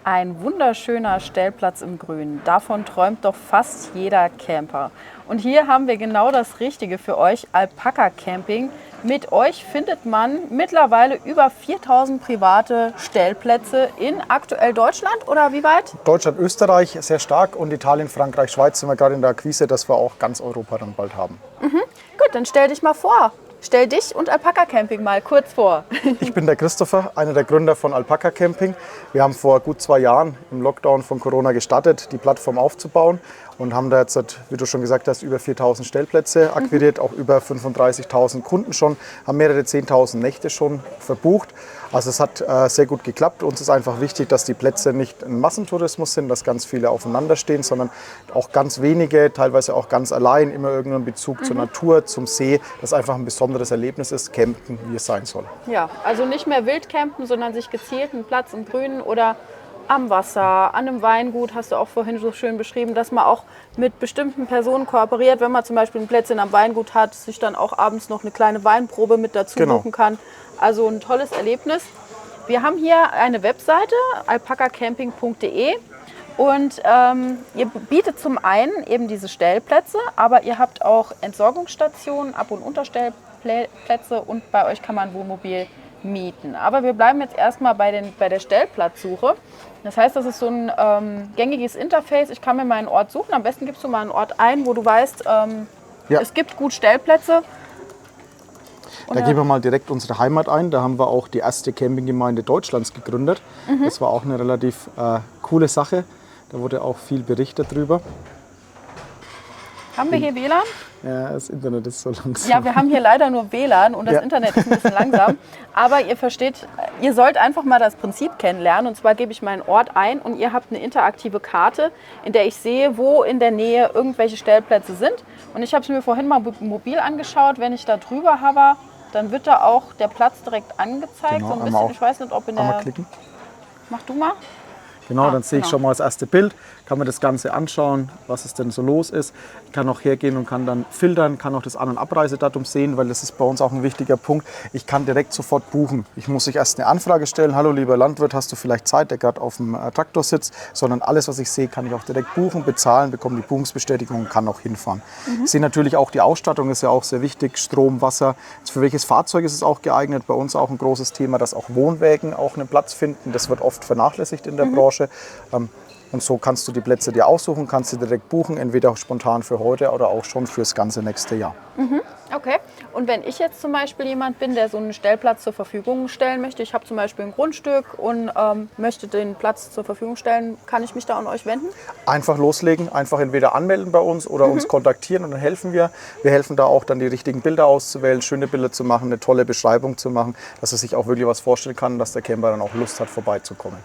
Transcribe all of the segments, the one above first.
Ein wunderschöner Stellplatz im Grün. Davon träumt doch fast jeder Camper. Und hier haben wir genau das Richtige für euch, Alpaka Camping. Mit euch findet man mittlerweile über 4000 private Stellplätze in aktuell Deutschland oder wie weit? Deutschland, Österreich sehr stark und Italien, Frankreich, Schweiz sind wir gerade in der Akquise, dass wir auch ganz Europa dann bald haben. Gut, dann stell dich mal vor. Stell dich und Alpaka Camping mal kurz vor. Ich bin der Christopher, einer der Gründer von Alpaka Camping. Wir haben vor gut 2 Jahren im Lockdown von Corona gestartet, die Plattform aufzubauen und haben da jetzt, wie du schon gesagt hast, über 4000 Stellplätze akquiriert, auch über 35.000 Kunden schon, haben mehrere 10.000 Nächte schon verbucht. Also es hat sehr gut geklappt. Uns ist einfach wichtig, dass die Plätze nicht ein Massentourismus sind, dass ganz viele aufeinander stehen, sondern auch ganz wenige, teilweise auch ganz allein, immer irgendeinen Bezug zur Natur, zum See, dass einfach ein besonderes Erlebnis ist, campen, wie es sein soll. Ja, also nicht mehr wild campen, sondern sich gezielt einen Platz im Grünen oder am Wasser, an einem Weingut, hast du auch vorhin so schön beschrieben, dass man auch mit bestimmten Personen kooperiert, wenn man zum Beispiel ein Plätzchen am Weingut hat, sich dann auch abends noch eine kleine Weinprobe mit dazu buchen kann. Also ein tolles Erlebnis. Wir haben hier eine Webseite, alpakacamping.de, und ihr bietet zum einen eben diese Stellplätze, aber ihr habt auch Entsorgungsstationen, Ab- und Unterstellplätze und bei euch kann man Wohnmobil mieten. Aber wir bleiben jetzt erstmal bei der Stellplatzsuche. Das heißt, das ist so ein gängiges Interface. Ich kann mir mal einen Ort suchen. Am besten gibst du mal einen Ort ein, wo du weißt, es gibt gut Stellplätze. Da geben wir mal direkt unsere Heimat ein. Da haben wir auch die erste Campinggemeinde Deutschlands gegründet. Das war auch eine relativ coole Sache. Da wurde auch viel berichtet drüber. Haben wir hier WLAN? Ja, das Internet ist so langsam. Ja, wir haben hier leider nur WLAN und das Internet ist ein bisschen langsam. Aber ihr versteht, ihr sollt einfach mal das Prinzip kennenlernen. Und zwar gebe ich meinen Ort ein und ihr habt eine interaktive Karte, in der ich sehe, wo in der Nähe irgendwelche Stellplätze sind. Und ich habe es mir vorhin mal mobil angeschaut. Wenn ich da drüber habe, dann wird da auch der Platz direkt angezeigt. Genau, so ein bisschen, ich weiß nicht, ob in der... klicken. Mach du mal. Genau, dann sehe ich schon mal das erste Bild, kann mir das Ganze anschauen, was es denn so los ist. Ich kann auch hergehen und kann dann filtern, kann auch das An- und Abreisedatum sehen, weil das ist bei uns auch ein wichtiger Punkt. Ich kann direkt sofort buchen. Ich muss nicht erst eine Anfrage stellen, hallo lieber Landwirt, hast du vielleicht Zeit, der gerade auf dem Traktor sitzt, sondern alles, was ich sehe, kann ich auch direkt buchen, bezahlen, bekomme die Buchungsbestätigung und kann auch hinfahren. Ich sehe natürlich auch die Ausstattung, ist ja auch sehr wichtig, Strom, Wasser. Für welches Fahrzeug ist es auch geeignet? Bei uns auch ein großes Thema, dass auch Wohnwägen auch einen Platz finden. Das wird oft vernachlässigt in der Branche. Und so kannst du die Plätze dir aussuchen, kannst sie direkt buchen, entweder spontan für heute oder auch schon fürs ganze nächste Jahr. Okay. Und wenn ich jetzt zum Beispiel jemand bin, der so einen Stellplatz zur Verfügung stellen möchte, ich habe zum Beispiel ein Grundstück und möchte den Platz zur Verfügung stellen, kann ich mich da an euch wenden? Einfach loslegen, einfach entweder anmelden bei uns oder uns kontaktieren und dann helfen wir. Wir helfen da auch dann die richtigen Bilder auszuwählen, schöne Bilder zu machen, eine tolle Beschreibung zu machen, dass er sich auch wirklich was vorstellen kann, dass der Camper dann auch Lust hat, vorbeizukommen.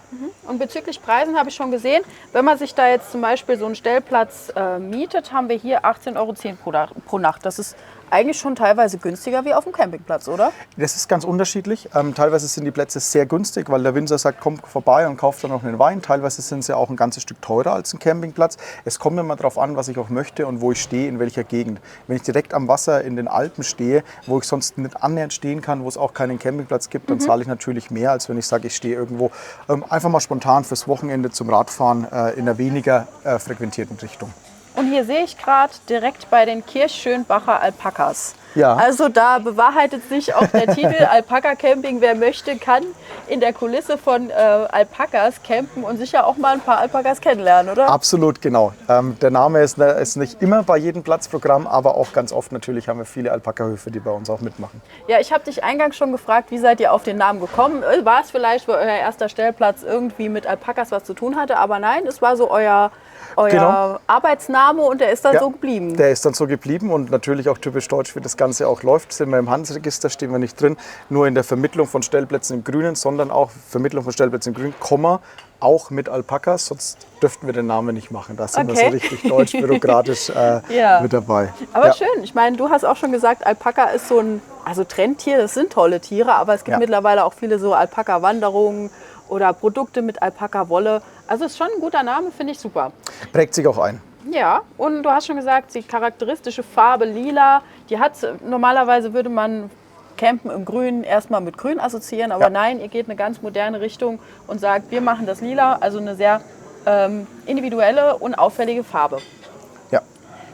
Und bezüglich Preisen habe ich schon gesehen, wenn man sich da jetzt zum Beispiel so einen Stellplatz mietet, haben wir hier 18,10 € pro Nacht. Das ist eigentlich schon teilweise günstiger wie auf dem Campingplatz, oder? Das ist ganz unterschiedlich. Teilweise sind die Plätze sehr günstig, weil der Winzer sagt, komm vorbei und kauft dann noch einen Wein. Teilweise sind sie auch ein ganzes Stück teurer als ein Campingplatz. Es kommt immer darauf an, was ich auch möchte und wo ich stehe, in welcher Gegend. Wenn ich direkt am Wasser in den Alpen stehe, wo ich sonst nicht annähernd stehen kann, wo es auch keinen Campingplatz gibt, dann zahle ich natürlich mehr, als wenn ich sage, ich stehe irgendwo einfach mal spontan fürs Wochenende zum Radfahren in einer weniger frequentierten Richtung. Und hier sehe ich gerade direkt bei den Kirchschönbacher Alpakas. Ja. Also da bewahrheitet sich auch der Titel Alpaka Camping. Wer möchte, kann in der Kulisse von Alpakas campen und sicher auch mal ein paar Alpakas kennenlernen, oder? Absolut, genau. Der Name ist nicht immer bei jedem Platzprogramm, aber auch ganz oft natürlich haben wir viele Alpakahöfe, die bei uns auch mitmachen. Ja, ich habe dich eingangs schon gefragt, wie seid ihr auf den Namen gekommen? War es vielleicht, wo euer erster Stellplatz irgendwie mit Alpakas was zu tun hatte? Aber nein, es war so euer Arbeitsname und der ist dann so geblieben. Der ist dann so geblieben und natürlich auch typisch deutsch, wie das Ganze auch läuft. Sind wir im Handelsregister, stehen wir nicht drin, nur in der Vermittlung von Stellplätzen im Grünen, sondern auch Vermittlung von Stellplätzen im Grünen, auch mit Alpakas, sonst dürften wir den Namen nicht machen. Da sind wir so richtig deutsch, bürokratisch mit dabei. Aber schön, ich meine, du hast auch schon gesagt, Alpaka ist so ein Trendtier, das sind tolle Tiere, aber es gibt mittlerweile auch viele so Alpaka-Wanderungen oder Produkte mit Alpaka-Wolle. Also ist schon ein guter Name, finde ich super. Prägt sich auch ein. Ja, und du hast schon gesagt, die charakteristische Farbe lila, die hat normalerweise, würde man Campen im Grün erstmal mit Grün assoziieren, aber nein, ihr geht eine ganz moderne Richtung und sagt, wir machen das lila, also eine sehr individuelle und auffällige Farbe. Ja.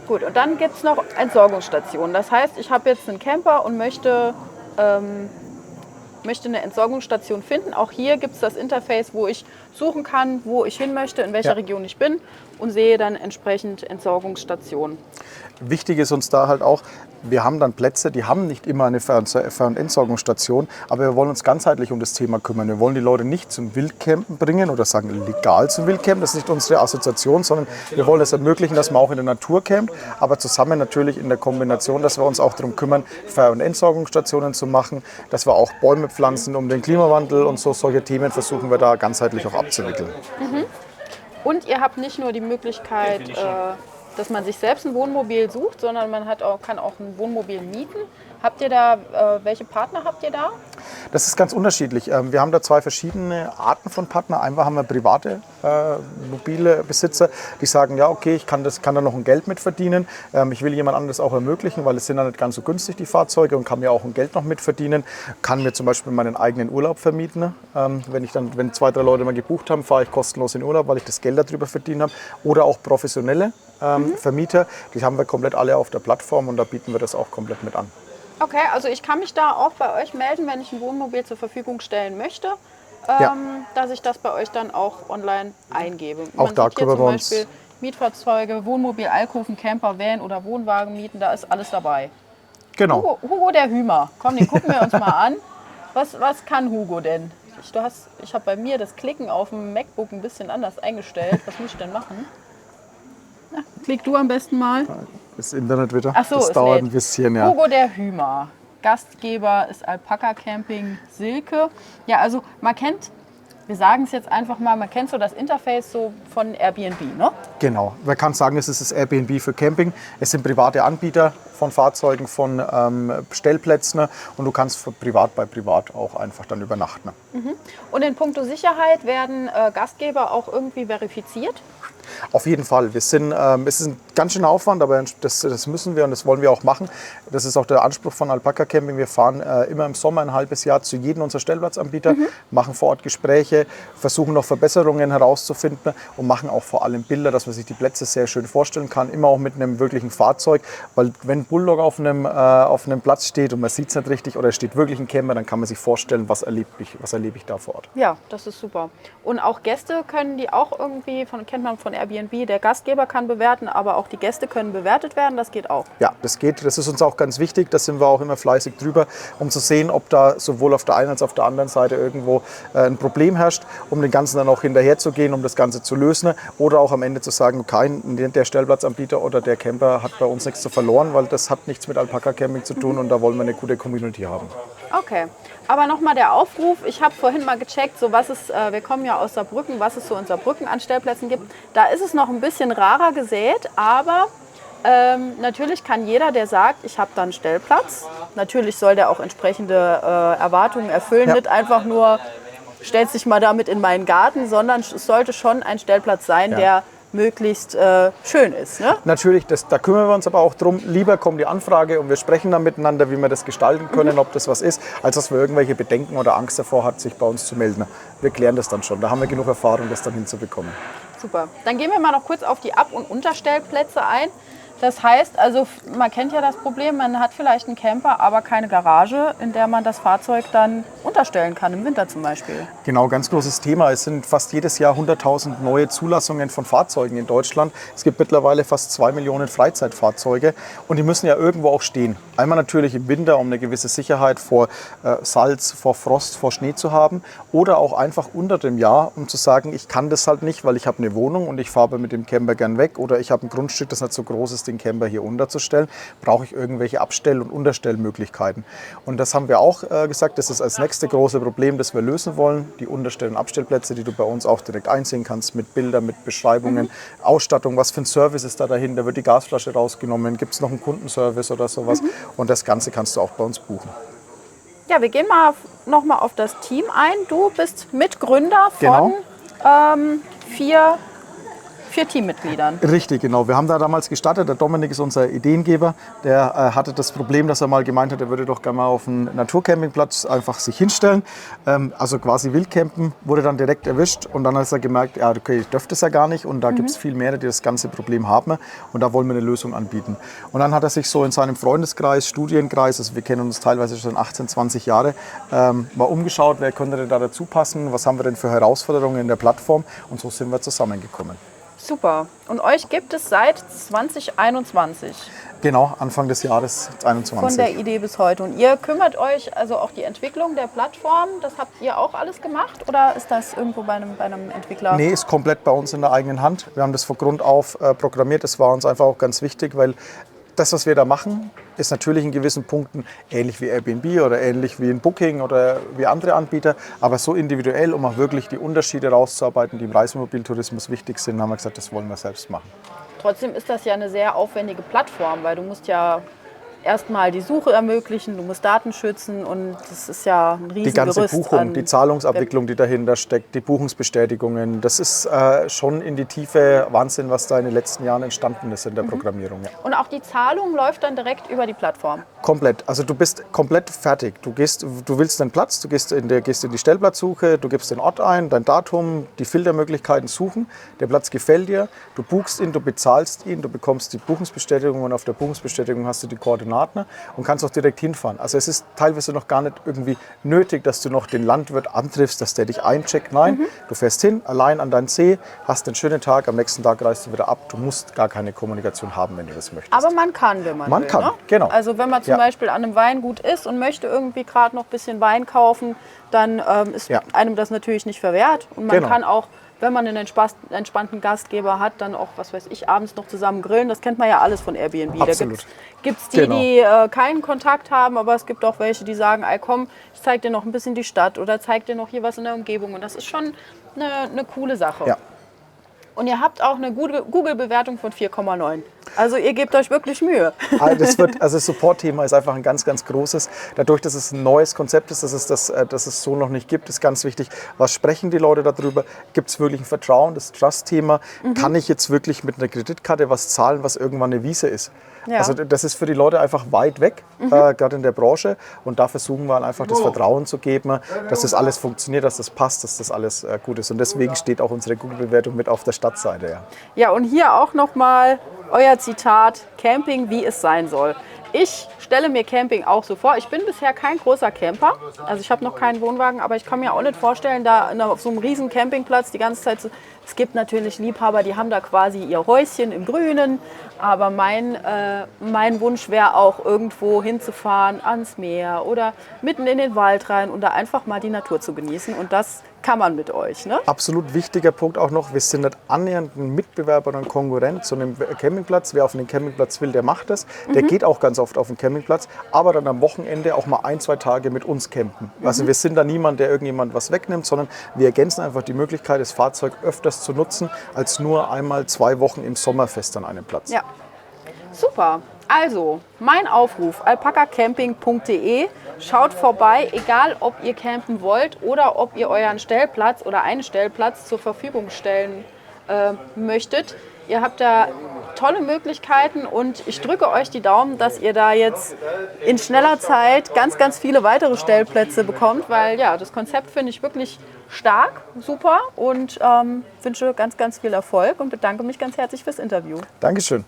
Gut, und dann gibt es noch Entsorgungsstationen. Das heißt, ich habe jetzt einen Camper und möchte eine Entsorgungsstation finden. Auch hier gibt es das Interface, wo ich suchen kann, wo ich hin möchte, in welcher Region ich bin und sehe dann entsprechend Entsorgungsstationen. Wichtig ist uns da halt auch, wir haben dann Plätze, die haben nicht immer eine Fernentsorgungsstation, aber wir wollen uns ganzheitlich um das Thema kümmern. Wir wollen die Leute nicht zum Wildcampen bringen oder sagen legal zum Wildcampen, das ist nicht unsere Assoziation, sondern wir wollen es ermöglichen, dass man auch in der Natur campt, aber zusammen natürlich in der Kombination, dass wir uns auch darum kümmern, Fern- und Entsorgungsstationen zu machen, dass wir auch Bäume pflanzen um den Klimawandel und solche Themen versuchen wir da ganzheitlich auch abzuwickeln. Und ihr habt nicht nur die Möglichkeit, dass man sich selbst ein Wohnmobil sucht, sondern man kann auch ein Wohnmobil mieten. Habt ihr da, welche Partner habt ihr da? Das ist ganz unterschiedlich. Wir haben da zwei verschiedene Arten von Partnern. Einmal haben wir private mobile Besitzer, die sagen, ja okay, ich kann da noch ein Geld mit verdienen. Ich will jemand anderes auch ermöglichen, weil es sind ja nicht ganz so günstig, die Fahrzeuge, und kann mir auch ein Geld noch mit verdienen. Kann mir zum Beispiel meinen eigenen Urlaub vermieten. Wenn 2, 3 Leute mal gebucht haben, fahre ich kostenlos in Urlaub, weil ich das Geld darüber verdient habe. Oder auch professionelle Vermieter, die haben wir komplett alle auf der Plattform und da bieten wir das auch komplett mit an. Okay, also ich kann mich da auch bei euch melden, wenn ich ein Wohnmobil zur Verfügung stellen möchte, dass ich das bei euch dann auch online eingebe. Auch da kümmern wir uns. Zum Beispiel Mietfahrzeuge, Wohnmobil, Alkoven, Camper, Van oder Wohnwagen mieten, da ist alles dabei. Genau. Hugo der Hümer, komm, den gucken wir uns mal an. Was kann Hugo denn? Ich habe bei mir das Klicken auf dem MacBook ein bisschen anders eingestellt. Was muss ich denn machen? Na, klick du am besten mal. Das Internet wieder. Ach so, das dauert ein bisschen, ja. Hugo der Hümer. Gastgeber ist Alpaka Camping Silke. Ja, also wir sagen es jetzt einfach mal, man kennt so das Interface so von Airbnb, ne? Genau. Man kann sagen, es ist das Airbnb für Camping. Es sind private Anbieter von Fahrzeugen, von Stellplätzen, und du kannst von privat bei privat auch einfach dann übernachten. Und in puncto Sicherheit werden Gastgeber auch irgendwie verifiziert? Auf jeden Fall. Es ist ein ganz schöner Aufwand, aber das müssen wir und das wollen wir auch machen. Das ist auch der Anspruch von Alpaka Camping. Wir fahren immer im Sommer ein halbes Jahr zu jedem unserer Stellplatzanbieter, machen vor Ort Gespräche, versuchen noch Verbesserungen herauszufinden und machen auch vor allem Bilder, dass man sich die Plätze sehr schön vorstellen kann. Immer auch mit einem wirklichen Fahrzeug, weil wenn ein Bulldog auf einem Platz steht und man sieht es nicht richtig oder es steht wirklich ein Camper, dann kann man sich vorstellen, was erlebe ich da vor Ort. Ja, das ist super. Und auch Gäste können die auch irgendwie, kennt man von Airbnb, der Gastgeber kann bewerten, aber auch die Gäste können bewertet werden, das geht auch. Ja, das geht. Das ist uns auch ganz wichtig. Da sind wir auch immer fleißig drüber, um zu sehen, ob da sowohl auf der einen als auch auf der anderen Seite irgendwo ein Problem herrscht, um den Ganzen dann auch hinterher zu gehen, um das Ganze zu lösen. Oder auch am Ende zu sagen, okay, der Stellplatzanbieter oder der Camper hat bei uns nichts zu verloren, weil das hat nichts mit Alpaka Camping zu tun und da wollen wir eine gute Community haben. Okay, aber nochmal der Aufruf, ich habe vorhin mal gecheckt, so wir kommen ja aus Saarbrücken, was es so in Saarbrücken an Stellplätzen gibt. Da ist es noch ein bisschen rarer gesät, aber natürlich kann jeder, der sagt, ich habe da einen Stellplatz, natürlich soll der auch entsprechende Erwartungen erfüllen, nicht einfach nur, stellt sich mal damit in meinen Garten, sondern es sollte schon ein Stellplatz sein, der möglichst schön ist. Ne? Natürlich, da kümmern wir uns aber auch drum. Lieber kommt die Anfrage und wir sprechen dann miteinander, wie wir das gestalten können, ob das was ist, als dass wir irgendwelche Bedenken oder Angst davor hat, sich bei uns zu melden. Wir klären das dann schon. Da haben wir genug Erfahrung, das dann hinzubekommen. Super. Dann gehen wir mal noch kurz auf die Ab- und Unterstellplätze ein. Das heißt, also man kennt ja das Problem, man hat vielleicht einen Camper, aber keine Garage, in der man das Fahrzeug dann unterstellen kann, im Winter zum Beispiel. Genau, ganz großes Thema. Es sind fast jedes Jahr 100.000 neue Zulassungen von Fahrzeugen in Deutschland. Es gibt mittlerweile fast 2 Millionen Freizeitfahrzeuge und die müssen ja irgendwo auch stehen. Einmal natürlich im Winter, um eine gewisse Sicherheit vor Salz, vor Frost, vor Schnee zu haben, oder auch einfach unter dem Jahr, um zu sagen, ich kann das halt nicht, weil ich habe eine Wohnung und ich fahre mit dem Camper gern weg, oder ich habe ein Grundstück, das nicht so groß ist, den Camper hier unterzustellen, brauche ich irgendwelche Abstell- und Unterstellmöglichkeiten. Und das haben wir auch gesagt, das ist das nächste große Problem, das wir lösen wollen. Die Unterstell- und Abstellplätze, die du bei uns auch direkt einsehen kannst, mit Bildern, mit Beschreibungen, Ausstattung, was für ein Service ist da dahinter, wird die Gasflasche rausgenommen, gibt es noch einen Kundenservice oder sowas. Und das Ganze kannst du auch bei uns buchen. Ja, wir gehen mal noch mal auf das Team ein. Du bist Mitgründer von vier 4 Teammitgliedern. Richtig, genau. Wir haben da damals gestartet. Der Dominik ist unser Ideengeber. Der hatte das Problem, dass er mal gemeint hat, er würde doch gerne mal auf einen Naturcampingplatz einfach sich hinstellen. Also quasi Wildcampen, wurde dann direkt erwischt. Und dann hat er gemerkt, ja, okay, ich dürfte es ja gar nicht. Und da gibt es viel mehr, die das ganze Problem haben. Und da wollen wir eine Lösung anbieten. Und dann hat er sich so in seinem Freundeskreis, Studienkreis, also wir kennen uns teilweise schon 18, 20 Jahre, mal umgeschaut, wer könnte denn da dazu passen, was haben wir denn für Herausforderungen in der Plattform. Und so sind wir zusammengekommen. Super. Und euch gibt es seit 2021. Genau, Anfang des Jahres 2021. Von der Idee bis heute. Und ihr kümmert euch, also auch die Entwicklung der Plattform, das habt ihr auch alles gemacht? Oder ist das irgendwo bei einem Entwickler? Nee, ist komplett bei uns in der eigenen Hand. Wir haben das von Grund auf programmiert. Das war uns einfach auch ganz wichtig, weil das, was wir da machen, ist natürlich in gewissen Punkten ähnlich wie Airbnb oder ähnlich wie ein Booking oder wie andere Anbieter, aber so individuell, um auch wirklich die Unterschiede rauszuarbeiten, die im Reisemobiltourismus wichtig sind, haben wir gesagt, das wollen wir selbst machen. Trotzdem ist das ja eine sehr aufwendige Plattform, weil du musst ja erstmal die Suche ermöglichen, du musst Daten schützen und das ist ja ein riesen Die ganze Gerüst Buchung, die Zahlungsabwicklung, die dahinter steckt, die Buchungsbestätigungen, das ist schon in die Tiefe Wahnsinn, was da in den letzten Jahren entstanden ist in der Programmierung. Ja. Und auch die Zahlung läuft dann direkt über die Plattform? Komplett. Also du bist komplett fertig. Du willst einen Platz, du gehst in die Stellplatzsuche, du gibst den Ort ein, dein Datum, die Filtermöglichkeiten suchen. Der Platz gefällt dir, du buchst ihn, du bezahlst ihn, du bekommst die Buchungsbestätigung und auf der Buchungsbestätigung hast du die Koordinaten und kannst auch direkt hinfahren. Also es ist teilweise noch gar nicht irgendwie nötig, dass du noch den Landwirt antriffst, dass der dich eincheckt. Nein, du fährst hin, allein an deinen See, hast einen schönen Tag, am nächsten Tag reist du wieder ab. Du musst gar keine Kommunikation haben, wenn du das möchtest. Aber man kann, wenn man will. Man kann, ne? genau. Also wenn man zum Beispiel an einem Weingut ist und möchte irgendwie gerade noch ein bisschen Wein kaufen, dann ist einem das natürlich nicht verwehrt. Und man kann auch, wenn man einen entspannten Gastgeber hat, dann auch, was weiß ich, abends noch zusammen grillen. Das kennt man ja alles von Airbnb. Absolut. Da gibt es die keinen Kontakt haben, aber es gibt auch welche, die sagen, ey, komm, ich zeig dir noch ein bisschen die Stadt oder zeig dir noch hier was in der Umgebung. Und das ist schon eine coole Sache. Ja. Und ihr habt auch eine gute Google-Bewertung von 4,9. Also ihr gebt euch wirklich Mühe. Das Support-Thema ist einfach ein ganz, ganz großes. Dadurch, dass es ein neues Konzept ist, dass es so noch nicht gibt, ist ganz wichtig. Was sprechen die Leute darüber? Gibt es wirklich ein Vertrauen, das Trust-Thema? Kann ich jetzt wirklich mit einer Kreditkarte was zahlen, was irgendwann eine Wiese ist? Ja. Also das ist für die Leute einfach weit weg, gerade in der Branche. Und da versuchen wir einfach das Vertrauen zu geben, dass das alles funktioniert, dass das passt, dass das alles gut ist. Und deswegen steht auch unsere Google-Bewertung mit auf der Startseite. Ja, ja, und hier auch nochmal euer Zitat, Camping, wie es sein soll. Ich stelle mir Camping auch so vor. Ich bin bisher kein großer Camper. Also ich habe noch keinen Wohnwagen, aber ich kann mir auch nicht vorstellen, da auf so einem riesen Campingplatz die ganze Zeit zu... Es gibt natürlich Liebhaber, die haben da quasi ihr Häuschen im Grünen. Aber mein Wunsch wäre auch, irgendwo hinzufahren, ans Meer oder mitten in den Wald rein und da einfach mal die Natur zu genießen. Und das kann man mit euch, ne? Absolut wichtiger Punkt auch noch, wir sind nicht annähernd ein Mitbewerber oder ein Konkurrent zu einem Campingplatz. Wer auf einen Campingplatz will, der macht das. Der geht auch ganz oft auf den Campingplatz, aber dann am Wochenende auch mal 1, 2 Tage mit uns campen. Also wir sind da niemand, der irgendjemand was wegnimmt, sondern wir ergänzen einfach die Möglichkeit, das Fahrzeug öfters zu nutzen, als nur einmal 2 Wochen im Sommerfest an einem Platz. Ja, super. Also, mein Aufruf, alpakacamping.de. Schaut vorbei, egal ob ihr campen wollt oder ob ihr euren Stellplatz oder einen Stellplatz zur Verfügung stellen möchtet. Ihr habt da tolle Möglichkeiten und ich drücke euch die Daumen, dass ihr da jetzt in schneller Zeit ganz, ganz viele weitere Stellplätze bekommt, weil ja, das Konzept finde ich wirklich stark, super und wünsche ganz, ganz viel Erfolg und bedanke mich ganz herzlich fürs Interview. Dankeschön.